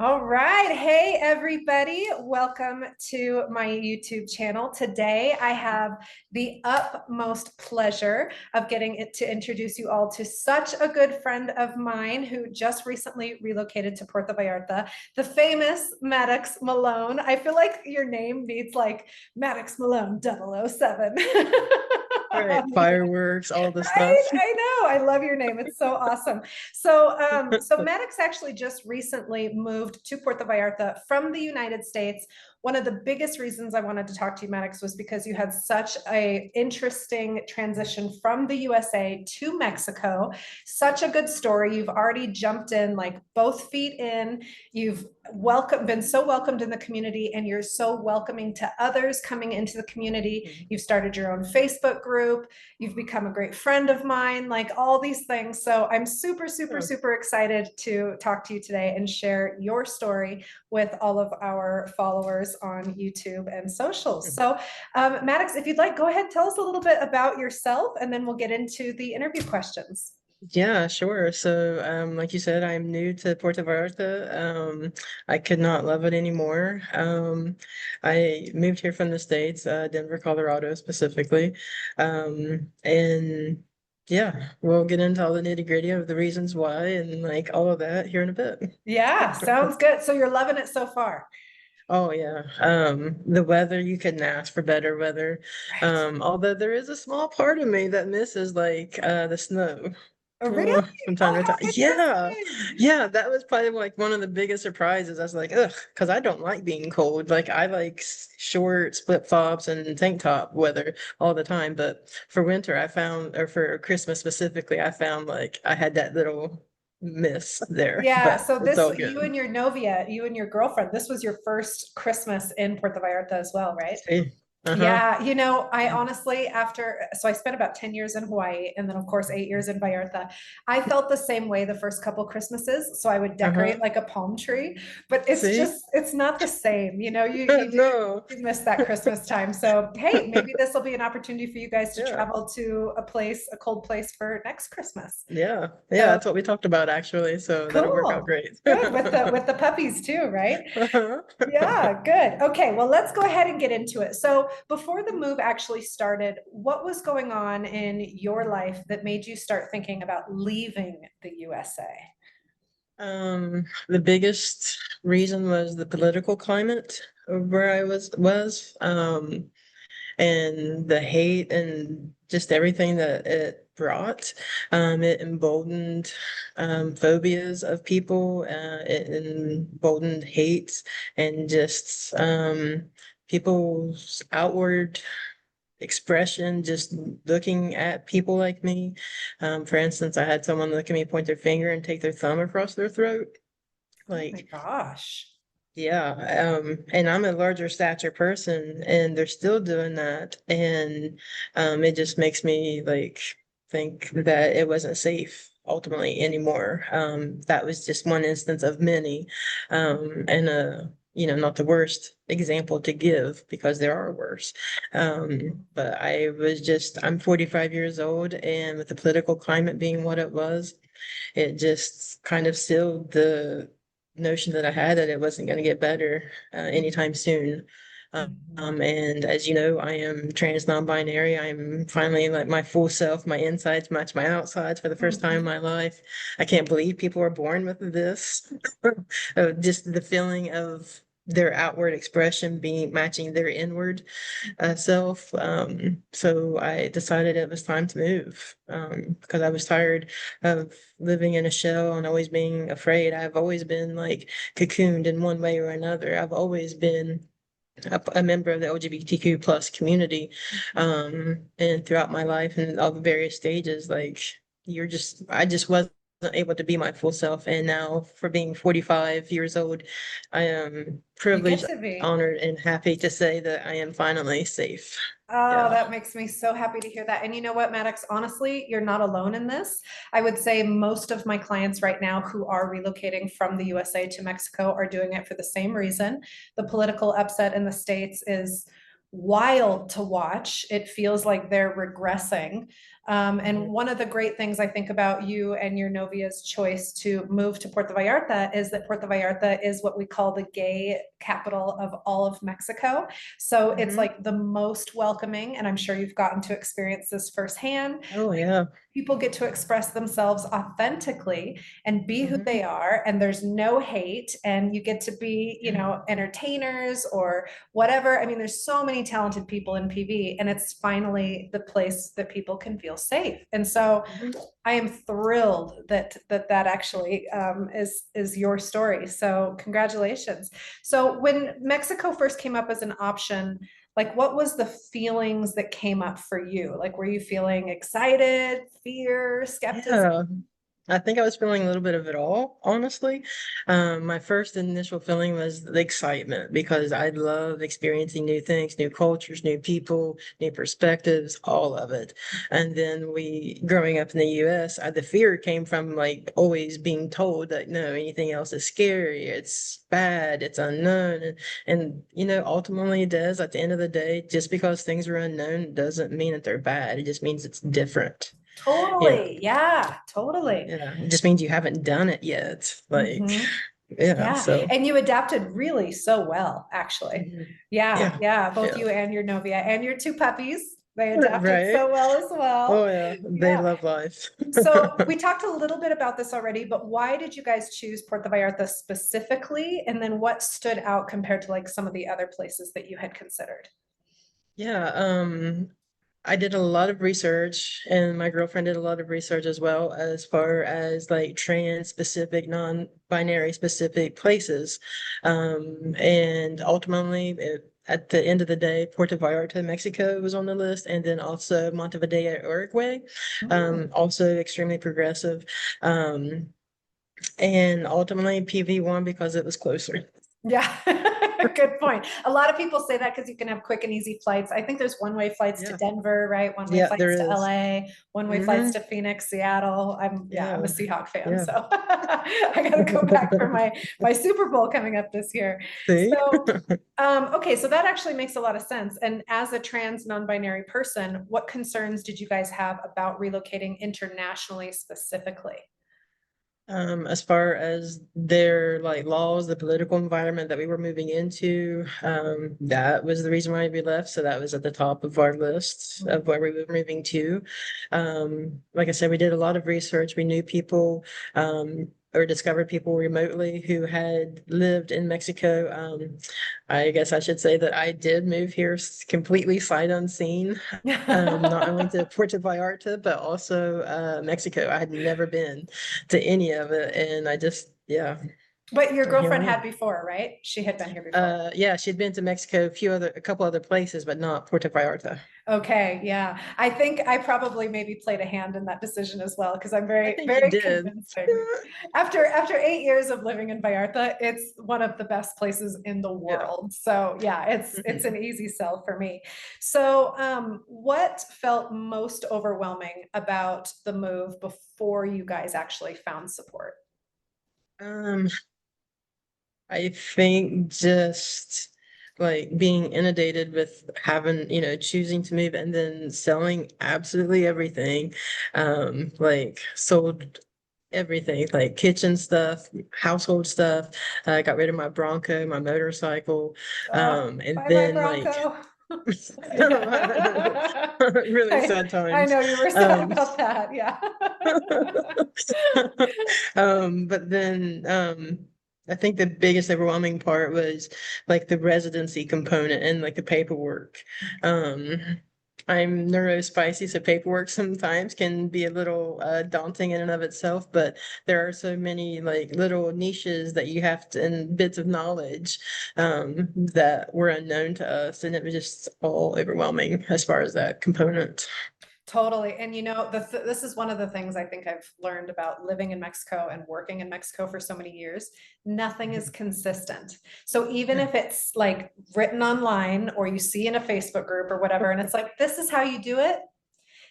All right. Hey, everybody. Welcome to my YouTube channel. Today, I have the utmost pleasure of getting it to introduce you all to such a good friend of mine who just recently relocated to Puerto Vallarta, the famous Madux Malone. I feel like your name needs like Madux Malone 007. Right, fireworks, all the Right? stuff. I know. I love your name. It's so awesome. So Maddox actually just recently moved to Puerto Vallarta from the United States. One of the biggest reasons I wanted to talk to you, Maddox, was because you had such a interesting transition from the USA to Mexico. Such a good story. You've already jumped in like both feet in. You've been so welcomed in the community, and you're so welcoming to others coming into the community. You've started your own Facebook group. You've become a great friend of mine, like all these things. So I'm super, super, Oh, super excited to talk to you today and share your story with all of our followers on YouTube and socials. So, Maddox, if you'd like, go ahead, tell us a little bit about yourself, and then we'll get into the interview questions. yeah, sure. So, like you said, I'm new to Puerto Vallarta. I could not love it anymore. I moved here from the States, Denver, Colorado specifically. And yeah, we'll get into all the nitty-gritty of the reasons why and like all of that here in a bit. Yeah, sounds good. So you're loving it so far. Oh yeah. The weather, you couldn't ask for better weather. Right. Although there is a small part of me that misses like the snow. Oh, really? From time Oh, to how time. Yeah. interesting. Yeah, that was probably like one of the biggest surprises. I was like, ugh, because I don't like being cold. Like I like shorts, flip-flops, and tank top weather all the time. But for winter, I found, or for Christmas specifically, I found like I had that little miss there, Yeah, but so it's this, all you good. and your novia, you and your girlfriend, this was your first Christmas in Puerto Vallarta as well, right? See? Uh-huh. Yeah, I honestly, so I spent about 10 years in Hawaii and then, of course, 8 years in Vallarta. I felt the same way the first couple Christmases. So I would decorate Uh-huh. like a palm tree, but it's See? just, it's not the same. No. You miss that Christmas time. So, hey, maybe this will be an opportunity for you guys to Yeah. travel to a cold place for next Christmas. Yeah. Yeah, So that's what we talked about actually. So that'll work out cool. great. Good with the puppies too, right? Uh-huh. Yeah, good. Okay, well, let's go ahead and get into it. So, before the move actually started, what was going on in your life that made you start thinking about leaving the USA? The biggest reason was the political climate of where I was, and the hate and just everything that it brought. It emboldened phobias of people. It emboldened hate and just people's outward expression, just looking at people like me. For instance, I had someone look at me, point their finger, and take their thumb across their throat. Oh my Like, gosh. yeah, and I'm a larger stature person, and they're still doing that, and it just makes me like think that it wasn't safe ultimately anymore. That was just one instance of many, and not the worst example to give because there are worse. But I'm 45 years old, and with the political climate being what it was, it just kind of sealed the notion that I had that it wasn't going to get better anytime soon. Mhm. And as you know, I am trans non-binary. I'm finally like my full self. My insides match my outsides for the first time in Mhm. my life. I can't believe people are born with this. Just the feeling of their outward expression being matching their inward self. So I decided it was time to move because I was tired of living in a shell and always being afraid. I've always been like cocooned in one way or another. I've always been a member of the LGBTQ plus community, and throughout my life and all the various stages, like I just wasn't able to be my full self. And now, for being 45 years old, I am You get privileged, to be. honored, and happy to say that I am finally safe. Oh, Yeah. that makes me so happy to hear that. And you know what, Maddox, honestly, you're not alone in this. I would say most of my clients right now who are relocating from the USA to Mexico are doing it for the same reason. The political upset in the States is wild to watch. It feels like they're regressing. And one of the great things I think about you and your Novia's choice to move to Puerto Vallarta is that Puerto Vallarta is what we call the gay capital of all of Mexico. So it's Mhm. like the most welcoming, and I'm sure you've gotten to experience this firsthand. Oh yeah. People get to express themselves authentically and be who they Mhm. are, and there's no hate, and you get to be, entertainers or whatever. I mean, there's so many talented people in PV, and it's finally the place that people can feel safe. And so Mhm. I am thrilled that actually is your story. So congratulations. So when Mexico first came up as an option, like what was the feelings that came up for you? Like, were you feeling excited, fear, skepticism? Yeah. I think I was feeling a little bit of it all, honestly. My first initial feeling was the excitement because I love experiencing new things, new cultures, new people, new perspectives, all of it. And then growing up in the US, the fear came from like always being told that no, anything else is scary, it's bad, it's unknown. Ultimately, it does at the end of the day, just because things are unknown doesn't mean that they're bad. It just means it's different. You know, Totally. Yeah, totally. yeah, it just means you haven't done it yet. Like, Mhm. yeah, Yeah, so and you adapted really so well, actually. mhm. Yeah, Yeah, yeah, both yeah. you and your Novia and your two puppies, they adapted Right. so well as well. Oh yeah, they Yeah. love life. So we talked a little bit about this already, but why did you guys choose Puerto Vallarta specifically? And then what stood out compared to like some of the other places that you had considered? Yeah, I did a lot of research and my girlfriend did a lot of research as well as far as like trans specific, non-binary specific places. And ultimately at the end of the day, Puerto Vallarta, Mexico was on the list, and then also Montevideo, Uruguay, Mm. also extremely progressive. Um, and ultimately PV won because it was closer. Yeah, good point. A lot of people say that because you can have quick and easy flights. I think there's one-way flights to Yeah, Denver, right? One-way yeah, there flights to is. LA, one-way flights Hmm. to Phoenix, Seattle. I'm Yeah, a Seahawk fan, yeah. so I gotta go back for my Super Bowl coming up this year. See? So, okay, so that actually makes a lot of sense. And as a trans non-binary person, what concerns did you guys have about relocating internationally specifically? As far as their like laws, the political environment that we were moving into, that was the reason why we left. So that was at the top of our list of where we were moving to. Like I said, we did a lot of research. We knew people, or discovered people remotely who had lived in Mexico. I guess I should say that I did move here completely sight unseen, not only to Puerto Vallarta, but also Mexico. I had never been to any of it. And I just, yeah, But your here girlfriend I had am. before, right? She had been here before. Yeah, she'd been to Mexico, a couple other places, but not Puerto Vallarta. Okay, yeah. I think I probably maybe played a hand in that decision as well, because I'm I very, think you very did. convincing. After 8 years of living in Vallarta, it's one of the best places in the Yeah. world. So yeah, it's Mhm. an easy sell for me. So what felt most overwhelming about the move before you guys actually found support? Um, I think just like being inundated with having, choosing to move and then selling absolutely everything. Like sold everything, like kitchen stuff, household stuff. I got rid of my Bronco, my motorcycle. And Bye bye then like Bronco. Yeah. really I, sad I times. know you were sad Um, about that. Yeah. but then I think the biggest overwhelming part was like the residency component and like the paperwork. Um, I'm neurospicy, so paperwork sometimes can be a little daunting in and of itself, but there are so many like little niches that you have to, and bits of knowledge that were unknown to us, and it was just all overwhelming as far as that component. Totally. And this is one of the things I think I've learned about living in Mexico and working in Mexico for so many years. Nothing is Mhm. consistent. So even Yeah. if it's like written online or you see in a Facebook group or whatever, and it's like, this is how you do it,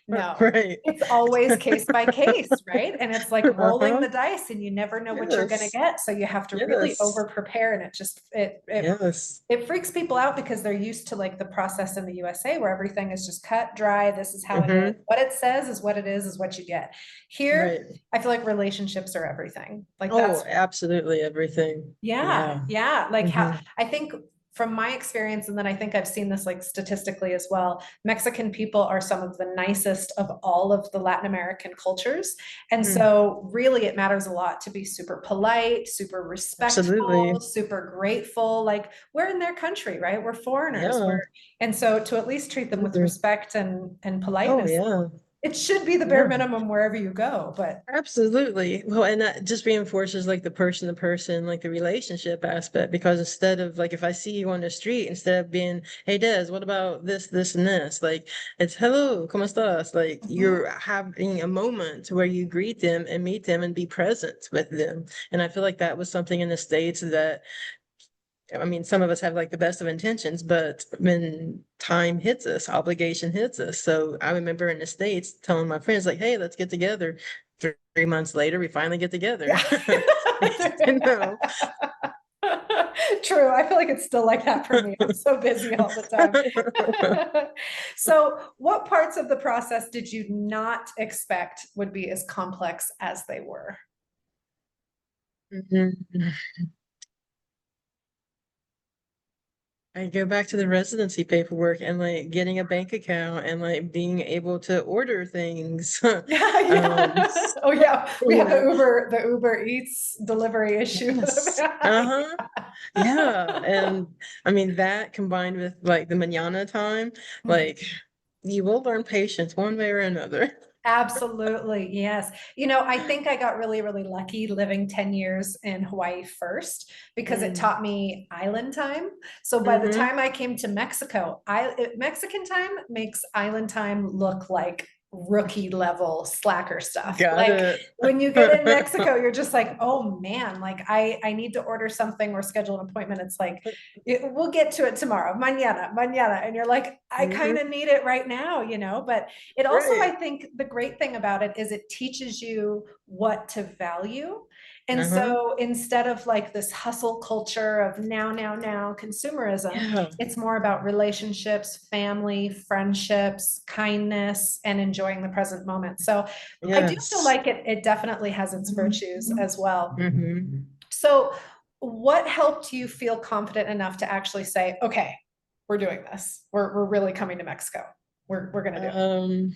No, Right. it's always case by case, right? And it's like rolling Uh-huh. the dice and you never know what you're going to Yes. get. So you have to really Yes. over prepare. And it just, Yes. it freaks people out because they're used to like the process in the USA where everything is just cut, dry. This is how it is. Hmm. What it says is what it is what you get. Here, Right. I feel like relationships are everything. Like Oh, that's absolutely everything. yeah, Yeah. yeah. Like how Hmm. I think from my experience, and then I think I've seen this like statistically as well, Mexican people are some of the nicest of all of the Latin American cultures. And Mm. so really it matters a lot to be super polite, super respectful, Absolutely. super grateful. Like we're in their country, right? We're foreigners. Yeah. And so to at least treat them with Absolutely. respect and Oh, politeness, yeah. it should be the bare Yeah. minimum wherever you go. But Absolutely. Well, and that just reinforces like the person to person, like the relationship aspect, because instead of like if I see you on the street, instead of being, hey Des, what about this, this, and this? Like it's hello, ¿cómo estás? Like mhm. you're having a moment where you greet them and meet them and be present with them. And I feel like that was something in the States that I mean, some of us have like the best of intentions, but when time hits us, obligation hits us. So I remember in the States telling my friends, like, hey, let's get together. 3 months later, we finally get together. Yeah. You know. True. I feel like it's still like that for me. I'm so busy all the time. So, what parts of the process did you not expect would be as complex as they were? Mhm. I go back to the residency paperwork and like getting a bank account and like being able to order things. Yeah, Um, yeah. Oh yeah, we you have know, The Uber Eats delivery issue. yes. Uh-huh. Yeah. And I mean that combined with like the manana time, like you will learn patience one way or another. Absolutely, yes. You know, I think I got really, really lucky living 10 years in Hawaii first because it Mm. taught me island time. So by the Hmm. time I came to Mexico, Mexican time makes island time look like rookie level slacker stuff. Got Like it. when you get in Mexico, you're just like, oh man, like I need to order something or schedule an appointment. It's like we'll get to it tomorrow, mañana, mañana, and you're like, I kind Mhm. of need it right now, you know. But it also, I Right. think the great thing about it is it teaches you what to value. And Uh-huh. so instead of like this hustle culture of now consumerism, Yeah. it's more about relationships, family, friendships, kindness, and enjoying the present moment. So I do feel Yes. like it definitely has its virtues as well. Hmm. So, what helped you feel confident enough to actually say, okay, we're doing this. We're really coming to Mexico. We're going to do it. Um,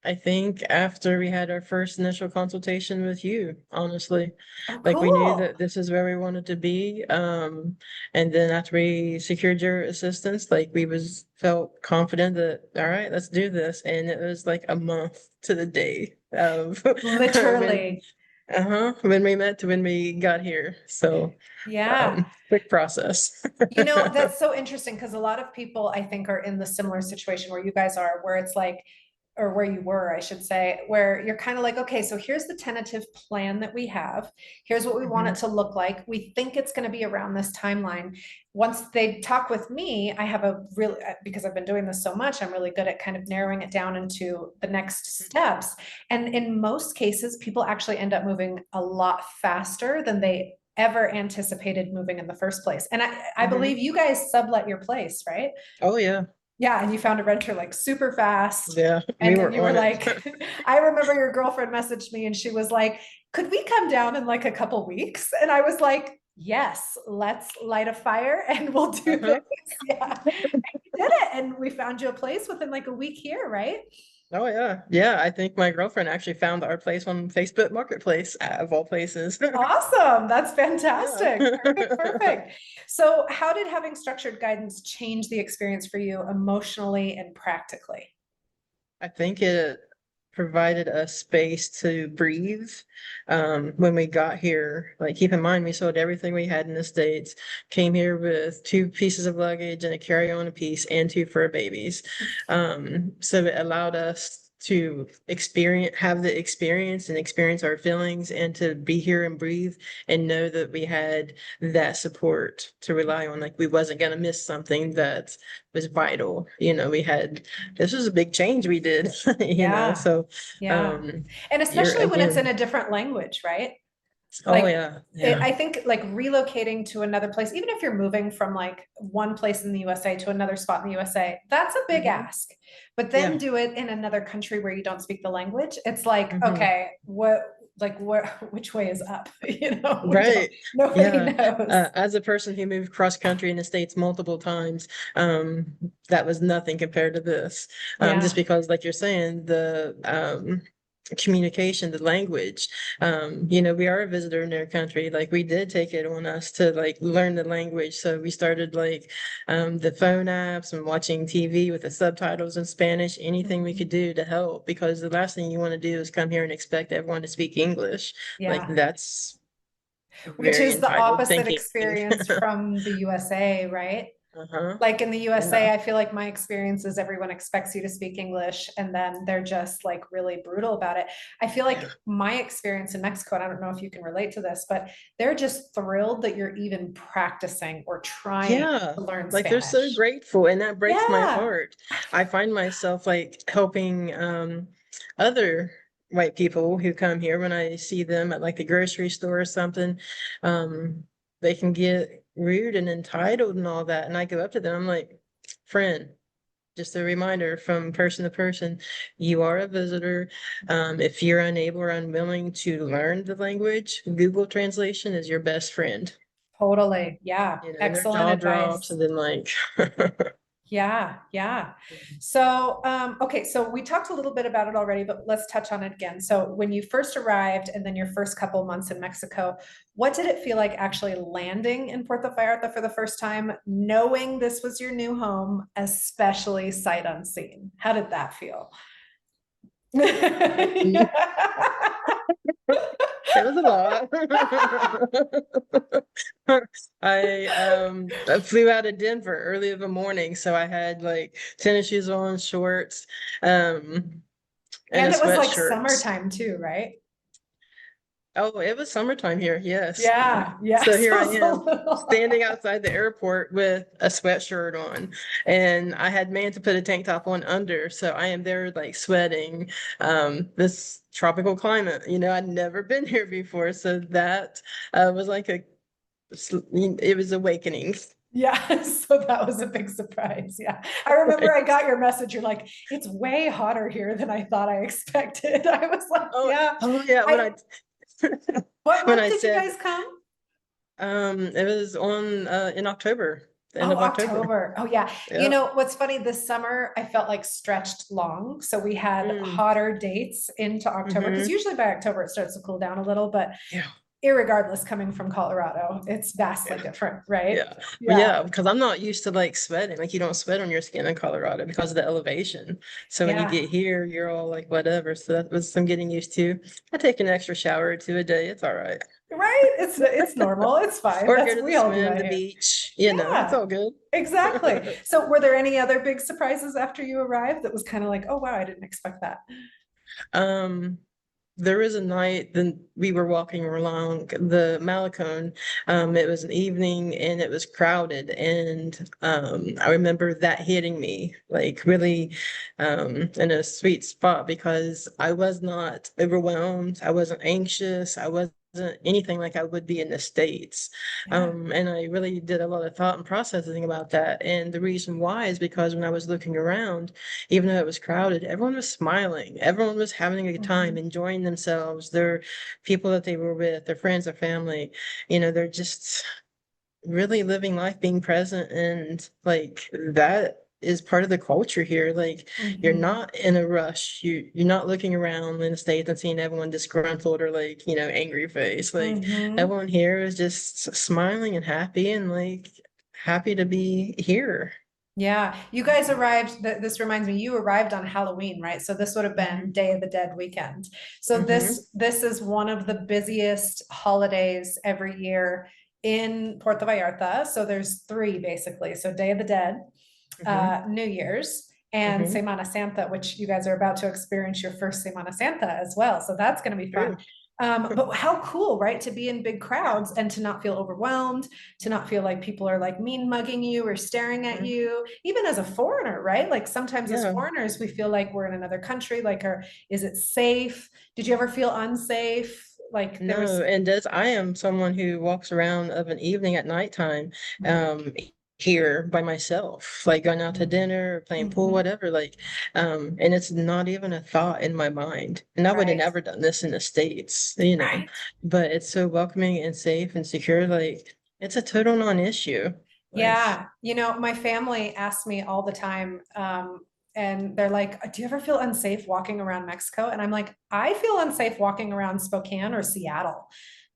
I think after we had our first initial consultation with you, honestly, Oh, like we knew cool. that this is where we wanted to be. And then after we secured your assistance, like we was felt confident that, all right, let's do this. And it was like a month to the day of when, Literally. when we met to when we got here. So, Yeah. quick process. You know, that's so interesting because a lot of people I think are in the similar situation where you guys are, where it's like, or where you were, I should say, where you're kind of like, okay, so here's the tentative plan that we have. Here's what we want it Mhm. to look like. We think it's going to be around this timeline. Once they talk with me, I have a really, because I've been doing this so much, I'm really good at kind of narrowing it down into the next steps. And in most cases, people actually end up moving a lot faster than they ever anticipated moving in the first place. And I Mhm. believe you guys sublet your place, right? Oh yeah. Yeah, and you found a renter like super fast. Yeah, we And were then you were on it. like, I remember your girlfriend messaged me and she was like, could we come down in like a couple weeks? And I was like, yes, let's light a fire and we'll do this. Uh-huh. Yeah. And you did it. And we found you a place within like a week here, right? Oh yeah. Yeah, I think my girlfriend actually found our place on Facebook Marketplace, of all places. Awesome. That's Yeah. fantastic. Perfect. Perfect. So, how did having structured guidance change the experience for you emotionally and practically? I think it provided us space to breathe when we got here. Like, keep in mind, we sold everything we had in the States, came here with 2 pieces of luggage and a carry-on piece and 2 fur babies. So it allowed us to have the experience and experience our feelings, and to be here and breathe and know that we had that support to rely on. Like we wasn't going to miss something that was vital. This was a big change we did, Yeah. so, Yeah. um, And you're especially when it's in again, a different language, right? oh Like yeah, yeah. I think like relocating to another place, even if you're moving from like one place in the USA to another spot in the USA, that's a big Mhm. ask. But then Yeah. do it in another country where you don't speak the language. It's like, Mhm. okay, which way is up? Right. Nobody Yeah. knows. As a person who moved cross country in the States multiple times, that was nothing compared to this. Just Yeah. because, like you're saying, the communication, the language, we are a visitor in their country. Like we did take it on us to like learn the language. So we started like the phone apps and watching TV with the subtitles in Spanish, anything we Mhm. could do to help, because the last thing you want to do is come here and expect everyone to speak English. Like Yeah. that's Which very is the entitled opposite thinking. experience from the USA, right? Uh-huh. Like in the Yeah. USA, I feel like my experience is everyone expects you to speak English and then they're just like really brutal about it. I feel Yeah. like my experience in Mexico, and I don't know if you can relate to this, but they're just thrilled that you're even practicing or trying Yeah. to learn Like they're so Spanish. grateful, and that breaks my Yeah. heart. I find myself like helping other white people who come here when I see them at like the grocery store or something. Um they can get rude and entitled and all that. And I go up to them, I'm like, friend, just a reminder from person to person, you are a visitor. If you're unable or unwilling to learn the language, Google Translation is your best friend. Totally. Yeah. And their Excellent jaw drops, advice. and then like, Yeah, yeah. So, okay, so we talked a little bit about it already, but let's touch on it again. So, when you first arrived and then your first couple months in Mexico, what did it feel like actually landing in Puerto Vallarta for the first time, knowing this was your new home, especially sight unseen? How did that feel? it was a lot. I flew out of Denver early in the morning, so I had like tennis shoes on, shorts, and a And it was like sweatshirt. summertime too, right? Oh, it was summertime here, yes. Yeah, yeah. So here So I it's a am little. standing outside the airport with a sweatshirt on, and I had meant to put a tank top on under. So I am there like sweating, this tropical climate. I'd never been here before. So that was like it was awakening. Yeah, so that was a big surprise. Yeah. I remember I Right. got your message. You're like, it's way hotter here than I thought I expected. I was like, Oh, yeah. oh yeah, I What when month I did you said, guys come? it was on in October, the end Oh, of October. October. Oh, yeah. You Yeah. know, what's funny, this summer I felt like stretched long. So we had Mm, hotter dates into October because hmm. usually by October it starts to cool down a little, but Yeah. irregardless, coming from Colorado, it's vastly different, right? Yeah. Well, Yeah. yeah, because I'm not used to like sweating. Like you don't sweat on your skin in Colorado because of the elevation. So when you Yeah. get here, you're all like whatever. So that was some getting used to. I take an extra shower or two a day. It's all right. Right? It's normal. It's fine. Or go That's to the we all do swim, that the here. beach. It's Yeah. all good. Exactly. So were there any other big surprises after you arrived that was kind of like, oh wow, I didn't expect that? Um, there was a night then we were walking along the Malecone. It was an evening and it was crowded. And I remember that hitting me like really in a sweet spot, because I was not overwhelmed. I wasn't anxious. I wasn't anything like I would be in the States. Yeah. And I really did a lot of thought and processing about that. And the reason why is because when I was looking around, even though it was crowded, everyone was smiling. Everyone was having a good time, Mhm. enjoying themselves, their people that they were with, their friends, their family. They're just really living life, being present. And like that is part of the culture here. Like you're Mhm. not in a rush. You're not looking around in the States and seeing everyone disgruntled or like, angry face. Like Mhm. everyone here is just smiling and happy, and like happy to be here. Yeah. You guys arrived, this reminds me, you arrived on Halloween, right? So this would have been Hmm. Day of the Dead weekend. So Hmm. this is one of the busiest holidays every year in Puerto Vallarta. So there's three basically. So Day of the Dead, Hmm. New Year's, and Hmm. Semana Santa, which you guys are about to experience your first Semana Santa as well. So that's going to be fun. True. But how cool, right? To be in big crowds and to not feel overwhelmed, to not feel like people are like mean mugging you or staring at Mhm. you, even as a foreigner, right? Like sometimes as Yeah. foreigners, we feel like we're in another country, like, is it safe? Did you ever feel unsafe? Like there No, was, and does I am someone who walks around of an evening at nighttime, um, here by myself, like going out to dinner, playing pool, Mhm. whatever, like, and it's not even a thought in my mind. And I would have Right, never done this in the States, you know, right. but it's so welcoming and safe and secure, like it's a total non-issue. Like, Yeah, my family asks me all the time, and they're like, "Do you ever feel unsafe walking around Mexico?" And I'm like, "I feel unsafe walking around Spokane or Seattle.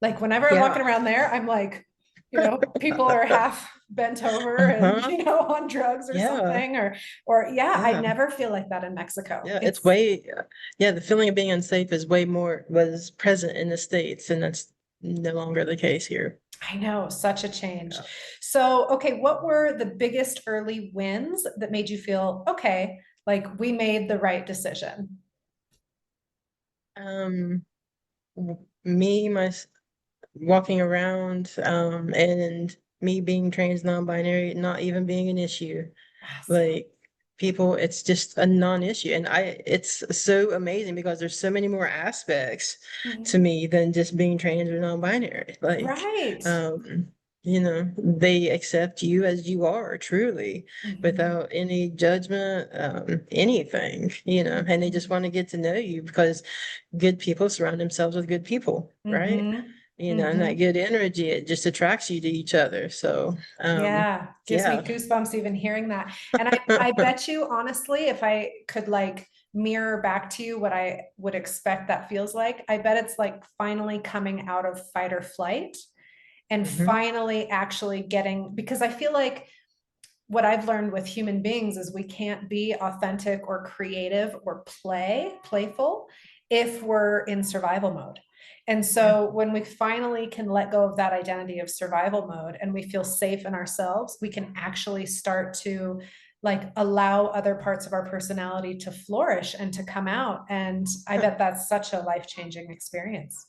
Like whenever I'm yeah. walking around there, I'm like, people are half bent over and Uh-huh. on drugs or Yeah. something, or yeah, I Yeah. never feel like that in Mexico. Yeah, it's It's way, yeah, the feeling of being unsafe is way more, was present in the States, and that's no longer the case here. I know, such a change. Yeah. So, okay, what were the biggest early wins that made you feel, okay, like we made the right decision? Um, me, walking around, and me being trans non-binary not even being an issue. Awesome. Like people, it's just a non-issue. And it's so amazing because there's so many more aspects to Mhm. me than just being trans or non-binary. Like, Right. they accept you as you are, truly, Mhm. without any judgment, anything, and they just Mhm. want to get to know you because good people surround themselves with good people, right? Mhm. And that Mhm. good energy, it just attracts you to each other. So, Yeah, gives me yeah. goosebumps even hearing that. And I bet you honestly, if I could like mirror back to you what I would expect that feels like, I bet it's like finally coming out of fight or flight and Hmm. finally actually getting, because I feel like what I've learned with human beings is we can't be authentic or creative or playful if we're in survival mode. And Yeah. so when we finally can let go of that identity of survival mode and we feel safe in ourselves, we can actually start to like allow other parts of our personality to flourish and to come out. And I bet that's such a life-changing experience.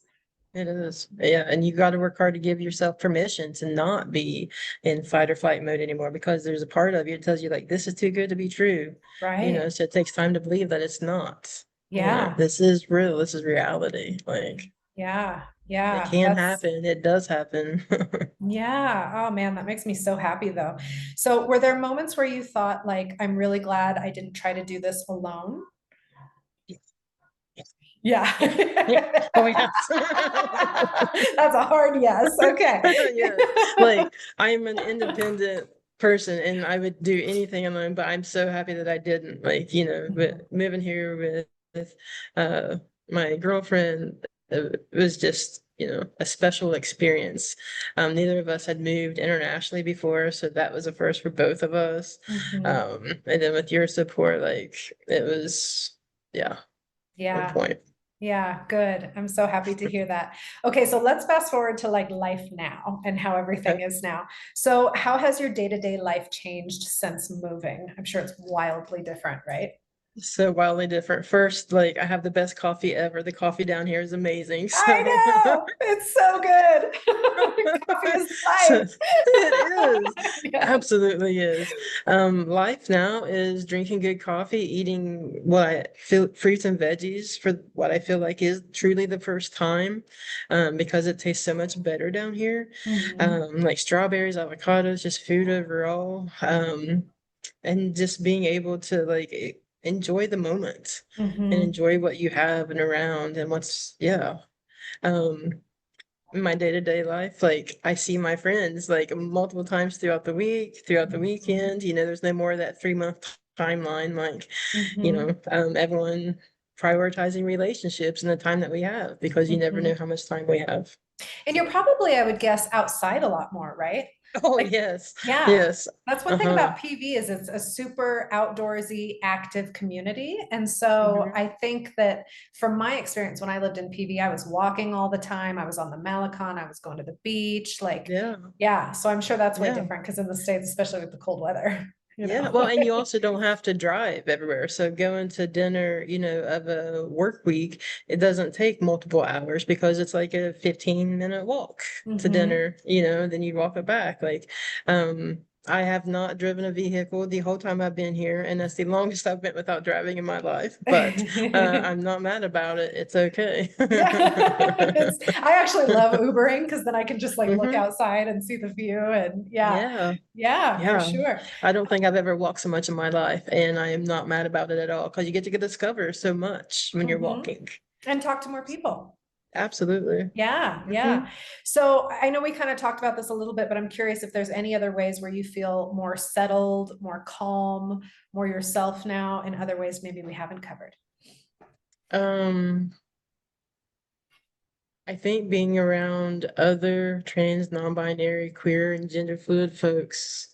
It is. Yeah. And you got to work hard to give yourself permission to not be in fight or flight mode anymore because there's a part of you that tells you, like, this is too good to be true. Right. So it takes time to believe that it's not. Yeah. This is real. This is reality. Like, Yeah. it Yeah. can That's happen. It does happen. Yeah. Oh man, that makes me so happy though. So were there moments where you thought like, I'm really glad I didn't try to do this alone? Yeah. Yeah. Yeah. Oh, yes. That's a hard yes. Okay. Yes. Like, I'm an independent person and I would do anything alone, but I'm so happy that I didn't. Like, but moving here with uh my girlfriend, it was just, a special experience. Neither of us had moved internationally before, so that was a first for both of us. Mhm. And then with your support, like it was, yeah, on Yeah. point. Yeah, good. I'm so happy to hear that. Okay, so let's fast forward to like life now and how everything Okay. is now. So, how has your day-to-day life changed since moving? I'm sure it's wildly different, right? So wildly different. First, like I have the best coffee ever. The coffee down here is amazing. I So know. It's so good. Coffee is so life. it is. Yeah. Absolutely is. Life now is drinking good coffee, eating what I feel fruits and veggies for what I feel like is truly the first time, because it tastes so much better down here. Mhm. Like strawberries, avocados, just food overall. And just being able to like enjoy the moment and Mhm. enjoy what you have and around and what's, yeah. Um, in my day-to-day life, like I see my friends like multiple times throughout the week, throughout the Mhm. weekend. There's no more of that 3-month timeline, like, Mhm. everyone prioritizing relationships and the time that we have because you never know Mhm. how much time we have. And you're probably, I would guess, outside a lot more, right? Oh, Like, yes. yeah. Yes. That's one thing Uh-huh. about PV is it's a super outdoorsy, active community. And so Hmm. I think that from my experience when I lived in PV, I was walking all the time. I was on the Malecon, I was going to the beach, like, Yeah. yeah. So I'm sure that's way Yeah. different because in the States, especially with the cold weather. you Yeah, know. well, and you also don't have to drive everywhere. So going to dinner, of a work week, it doesn't take multiple hours because it's like a 15-minute walk to Mhm. dinner, then you walk it back. Like, I have not driven a vehicle the whole time I've been here, and that's the longest I've been without driving in my life. But I'm not mad about it. It's okay. Yeah, I actually love Ubering because then I can just like look hmm outside and see the view, and yeah, Yeah. yeah, for Yeah, sure. I don't think I've ever walked so much in my life, and I am not mad about it at all because you get to discover so much when you're Hmm. walking. And talk to more people. Absolutely. Yeah, hmm yeah. So I know we kind of talked about this a little bit, but I'm curious if there's any other ways where you feel more settled, more calm, more yourself now, and other ways maybe we haven't covered. Um, I think being around other trans, non-binary, queer, and gender fluid folks,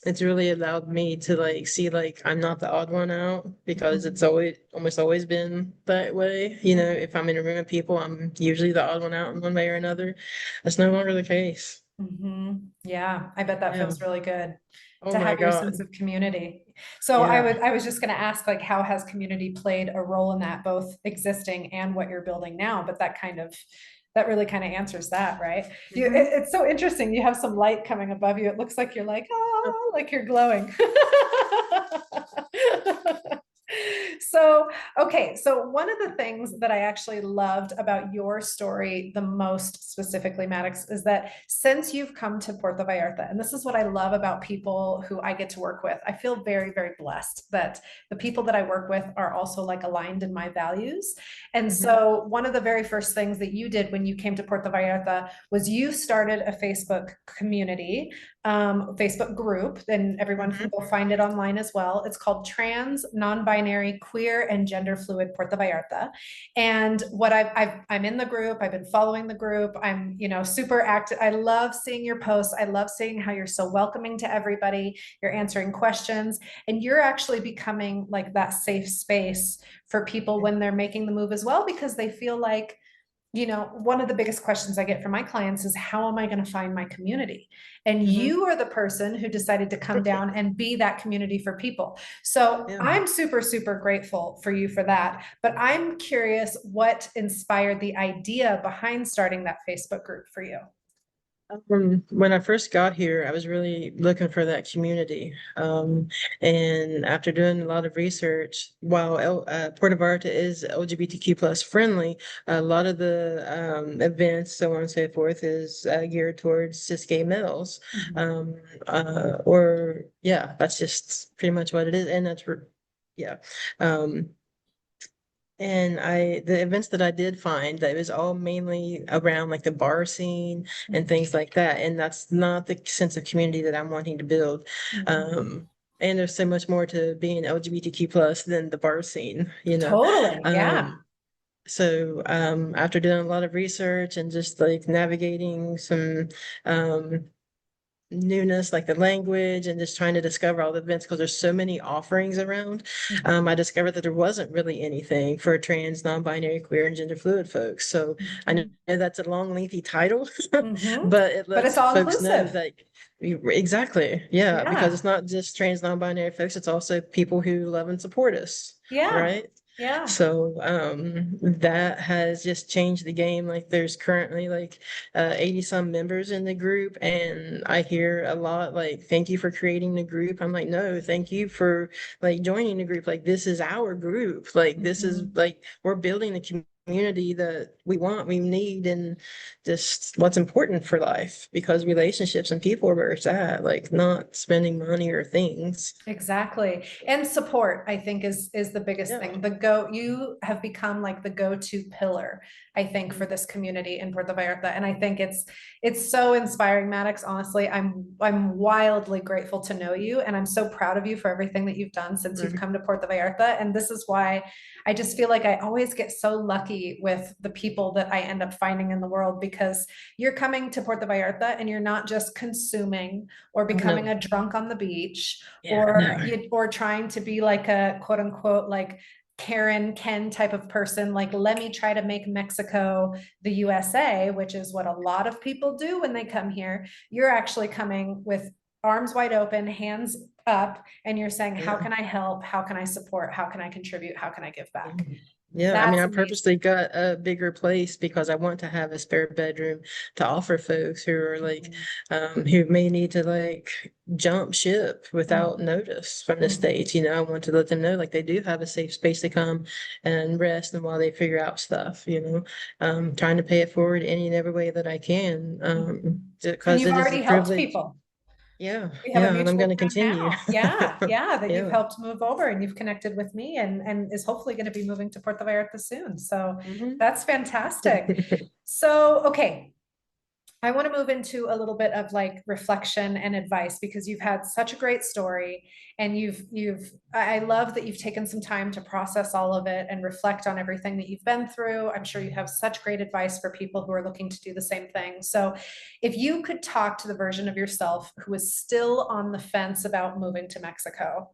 it's really allowed me to like see like I'm not the odd one out because it's Mhm. almost always been that way. If I'm in a room of people, I'm usually the odd one out in one way or another. That's no longer the case. Mhm. Yeah, I bet that Yeah. feels really good Oh to my have your sense God. of community. So Yeah. I was just going to ask, like, how has community played a role in that, both existing and what you're building now? But that really kind of answers that, right? hmm It's so interesting. You have some light coming above you. It looks like you're like, oh, like you're glowing. So, okay. So one of the things that I actually loved about your story the most specifically, Maddox, is that since you've come to Puerto Vallarta, and this is what I love about people who I get to work with, I feel very, very blessed that the people that I work with are also like aligned in my values. And hmm so one of the very first things that you did when you came to Puerto Vallarta was you started a Facebook community, Facebook group, and everyone can hmm go find it online as well. It's called Trans, Non-Binary, Queer, and Gender Fluid Puerto Vallarta. And what I'm in the group. I've been following the group. I'm, super active. I love seeing your posts. I love seeing how you're so welcoming to everybody. You're answering questions, and you're actually becoming like that safe space for people when they're making the move as well, because they feel like, one of the biggest questions I get from my clients is, how am I going to find my community? And hmm you are the person who decided to come down and be that community for people. So Yeah. I'm super, super grateful for you for that. But I'm curious what inspired the idea behind starting that Facebook group for you. When I first got here, I was really looking for that community. And after doing a lot of research, while Puerto Vallarta is LGBTQ plus friendly, a lot of the events, so on and so forth, is geared towards cis gay males. Mhm. Um, or yeah, that's just pretty much what it is, and yeah. Um, and the events that I did find, that it was all mainly around like the bar scene and things like that. And that's not the sense of community that I'm wanting to build. Mhm. Um, and there's so much more to being LGBTQ plus than the bar scene. Totally. Yeah. Um, so after doing a lot of research and just like navigating some um newness, like the language, and just trying to discover all the events because there's so many offerings around. Mhm. I discovered that there wasn't really anything for trans, non-binary, queer, and gender fluid folks. So I know Mhm. that's a long, lengthy title, Mhm. but it But it's lets all folks know inclusive. that exactly, yeah, because it's Yeah. not just trans, non-binary folks, it's also people who love and support us, Yeah. right? Yeah. So that has just changed the game. Like there's currently like 80 some members in the group, and I hear a lot like, thank you for creating the group. I'm like, no, thank you for like joining the group. Like this is our group. Like this is Mhm. like we're building the community that we want, we need, and just what's important for life, because relationships and people are where it's at, like not spending money or things. Exactly. And support, I think, is the biggest Yeah. thing. You have become like the go-to pillar, I think, for this community in Puerto Vallarta. And I think it's so inspiring, Maddox. Honestly, I'm wildly grateful to know you. And I'm so proud of you for everything that you've done since you've Mhm. come to Puerto Vallarta. And this is why I just feel like I always get so lucky with the people that I end up finding in the world, because you're coming to Puerto Vallarta and you're not just consuming or Oh no. becoming a drunk on the beach, Yeah, or no. or trying to be like a quote unquote like Karen Ken type of person, like, let me try to make Mexico the USA, which is what a lot of people do when they come here. You're actually coming with arms wide open, hands up, and you're saying, how Yeah. can I help? How can I support? How can I contribute? How can I give back? Mhm. Yeah, I mean, That's I amazing. purposely got a bigger place because I want to have a spare bedroom to offer folks who are like, who may need to like jump ship without Mhm. notice from the Mhm. States. You know, I want to let them know like they do have a safe space to come and rest and while they figure out stuff, you know, trying to pay it forward any and every way that I can, Mhm. And because you've it is a already helped privilege. people. Yeah, We have a yeah, and I'm mutual going to friend continue. now. Yeah, yeah, that you've Yeah. helped move over and you've connected with me and is hopefully going to be moving to Puerto Vallarta soon. So Mhm. that's fantastic. So, okay, I want to move into a little bit of like reflection and advice because you've had such a great story and I love that you've taken some time to process all of it and reflect on everything that you've been through. I'm sure you have such great advice for people who are looking to do the same thing. So if you could talk to the version of yourself who is still on the fence about moving to Mexico,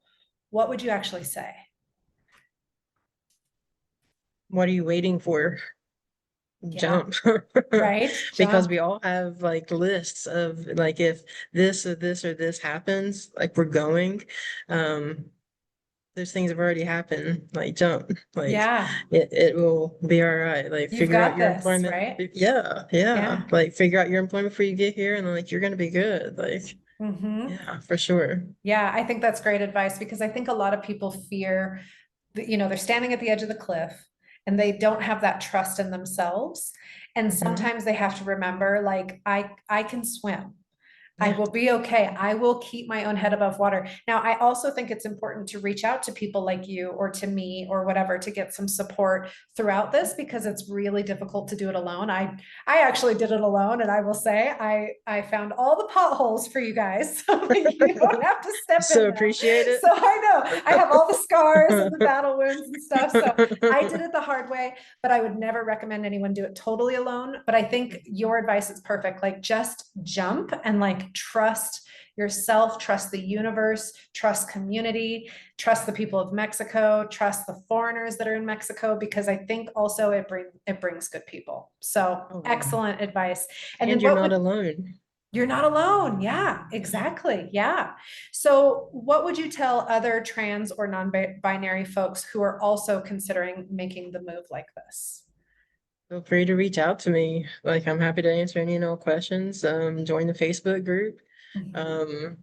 what would you actually say? What are you waiting for? Yeah, Jump. right. Because Jump. we all have like lists of like if this or this or this happens, like we're going. Um, those things have already happened. Like jump. Like Yeah, it will be all right. Like you've figure out got your this, employment. right? Yeah, yeah. Yeah. Like figure out your employment before you get here and like you're gonna be good. Like, Hmm. yeah, for sure. Yeah, I think that's great advice because I think a lot of people fear that, they're standing at the edge of the cliff and they don't have that trust in themselves. And Hmm. sometimes they have to remember, like, I can swim. I Yeah. will be okay. I will keep my own head above water. Now, I also think it's important to reach out to people like you or to me or whatever to get some support throughout this because it's really difficult to do it alone. I actually did it alone, and I will say I found all the potholes for you guys, so that you don't have to step So in them. appreciate it. So I know I have all the scars and the battle wounds and stuff. So I did it the hard way, but I would never recommend anyone do it totally alone. But I think your advice is perfect. Like just jump and like trust yourself, trust the universe, trust community, trust the people of Mexico, trust the foreigners that are in Mexico, because I think also it brings good people. So Oh yeah. excellent advice. And then And you're what not would alone. you're not alone. Yeah, exactly. Yeah. So, what would you tell other trans or non binary folks who are also considering making the move like this? Feel free to reach out to me. Like I'm happy to answer any and all questions. Join the Facebook group. Mhm. Um,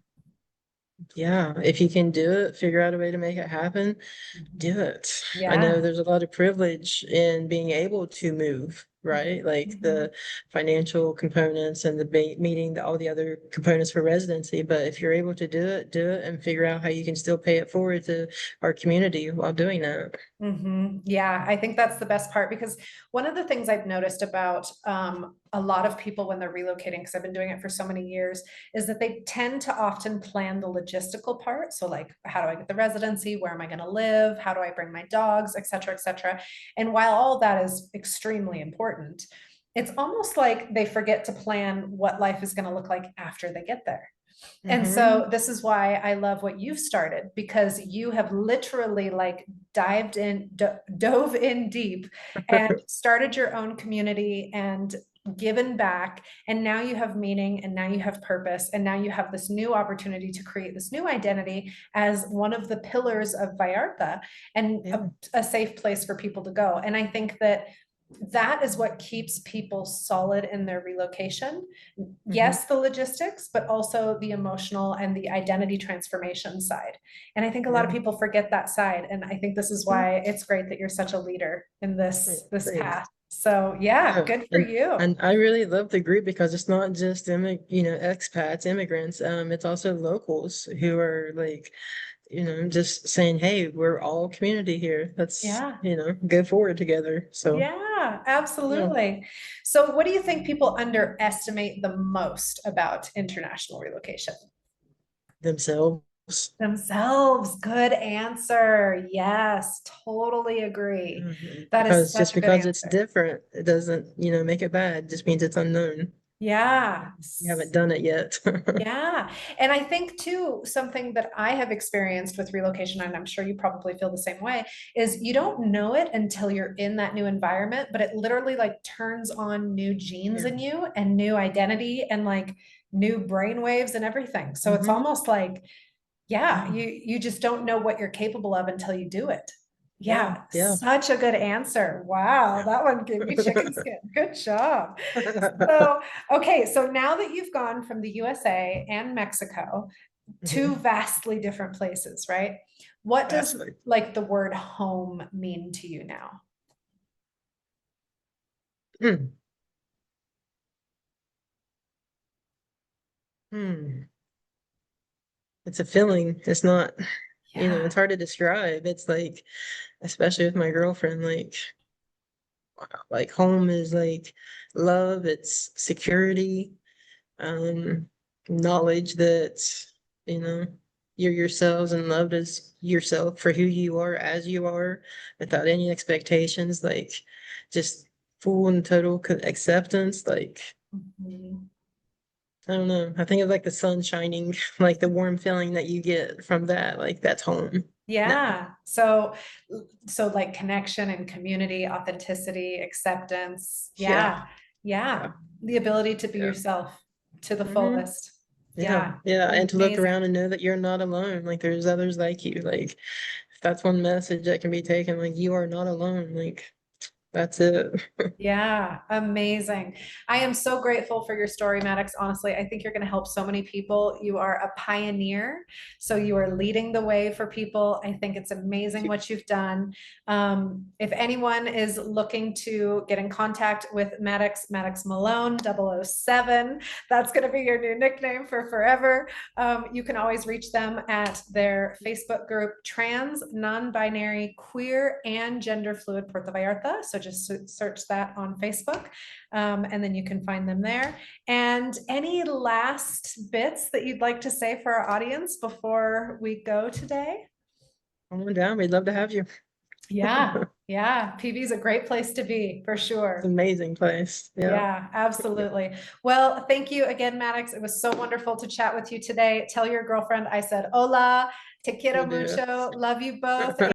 yeah, if you can do it, figure out a way to make it happen, Mhm. do it. I know Yeah. there's a lot of privilege in being able to move, right? Like Mhm. the financial components and the meeting all the other components for residency. But if you're able to do it and figure out how you can still pay it forward to our community while doing that. Yeah, I think that's the best part because one of the things I've noticed about a lot of people when they're relocating, because I've been doing it for so many years, is that they tend to often plan the logistical part. So, like, how do I get the residency? Where am I going to live? How do I bring my dogs, et cetera, et cetera. And while all that is extremely important, it's almost like they forget to plan what life is going to look like after they get there. And Hmm. so this is why I love what you've started because you have literally like dove in deep and started your own community and given back. And now you have meaning and now you have purpose. And now you have this new opportunity to create this new identity as one of the pillars of Vallarta and Yeah. a safe place for people to go. And I think that that is what keeps people solid in their relocation. Hmm. Yes, the logistics, but also the emotional and the identity transformation side. And I think a lot of Yeah. people forget that side. And I think this is Mhm. why it's great that you're such a leader in Yeah, this thanks. path. So yeah, Yeah, good for you. and I really love the group because it's not just expats, immigrants. It's also locals who are like, just saying, "Hey, we're all community here. Let's, Yeah. go forward together." So, Yeah, yeah, absolutely. So what do you think people underestimate the most about international relocation? themselves. Themselves. Good answer. Yes, totally agree. Mhm. That is Because such just a good because it's answer. different, it doesn't, make it bad. It just means it's unknown. Yeah. You haven't done it yet. Yeah. And I think too, something that I have experienced with relocation, and I'm sure you probably feel the same way, is you don't know it until you're in that new environment, but it literally like turns on new genes Yeah. in you and new identity and like new brain waves and everything. So it's Hmm. almost like, yeah, Yeah. you just don't know what you're capable of until you do it. Yeah. Yeah, Yeah. such a good answer. Wow, that one gave me chicken skin. Good job. So, okay, so now that you've gone from the USA and Mexico, two Mhm. vastly different places, right? What does Vastly. like the word home mean to you now? Hmm. Hmm. It's a feeling. It's not, it's Yeah. hard to describe. It's like, especially with my girlfriend, like home is like love, it's security, um, knowledge that, you know, you're yourselves and loved as yourself for who you are as you are without any expectations, like just full and total acceptance. Like, Mhm. I don't know. I think of like the sun shining, like the warm feeling that you get from that, like that's home now. Yeah. So like connection and community, authenticity, acceptance. Yeah. Yeah. Yeah. Yeah. The ability to be Yeah. yourself to the Hmm. fullest. Yeah. Yeah. Yeah. And to look Amazing. around and know that you're not alone. Like there's others like you. Like if that's one message that can be taken, like you are not alone. Like that's it. Yeah, amazing. I am so grateful for your story, Maddox. Honestly, I think you're going to help so many people. You are a pioneer. So you are leading the way for people. I think it's amazing what you've done. If anyone is looking to get in contact with Madux Malone 007, that's going to be your new nickname for forever. You can always reach them at their Facebook group, Trans, Non-Binary, Queer, and Gender Fluid Puerto Vallarta. So just search that on Facebook, and then you can find them there. And any last bits that you'd like to say for our audience before we go today? Come on down. We'd love to have you. Yeah, yeah. PV is a great place to be for It's sure. an amazing place. Yeah. Yeah, absolutely. Well, thank you again, Maddox. It was so wonderful to chat with you today. Tell your girlfriend I said hola, te quiero We'll do. mucho, love you both.